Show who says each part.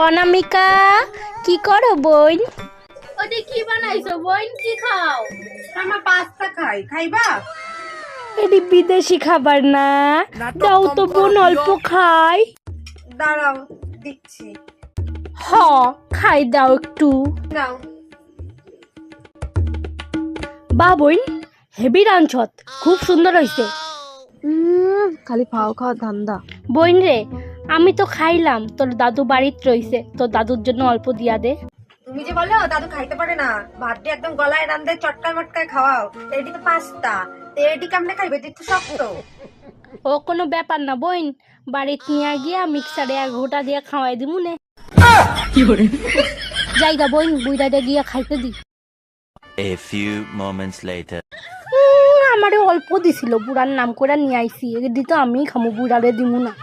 Speaker 1: অনামিকা কি করো বোন?
Speaker 2: ওটা কি বানাইছো বোন? কি খাও?
Speaker 3: আমার পাস্তা খাইবা?
Speaker 1: এটি বিদেশি খাবার না, দাও তো বোন, অল্প খাই।
Speaker 3: দাঁড়াও দিচ্ছি।
Speaker 1: হ, খাই দাও একটু।
Speaker 3: নাও।
Speaker 1: বা বোন, হেভি রাঁধছত, খুব সুন্দর হইছে।
Speaker 3: খালি খাও ধান্দা।
Speaker 1: বোন রে, আমি তো খাইলাম, তোর দাদু বাড়িতে রইছে, তোর দাদুর জন্য অল্প দিয়া দে।
Speaker 3: তুমি যে বলো দাদু খাইতে পারে না, ভাত দিয়ে একদম গলায় রান্ধে চটকায় মটকায় খাওয়াও। এটি তো পাস্তা, এটি কেমনে খাইবে? এটি তো শক্ত।
Speaker 1: ও কোনো ব্যাপার না বোন, বাড়িতে নিয়ে গিয়া মিক্সারে এক ঘোটা দিয়ে খাওয়াই দিমু নে। যাইগা বোন, বুইড়াটা গিয়া খাইতে দি।
Speaker 4: A few moments later.
Speaker 1: আমারে অল্প দিছিল, বুড়ার নাম করে নিয়ে আইসি, এদি তো আমি খামু, বুড়ারে দিমু না।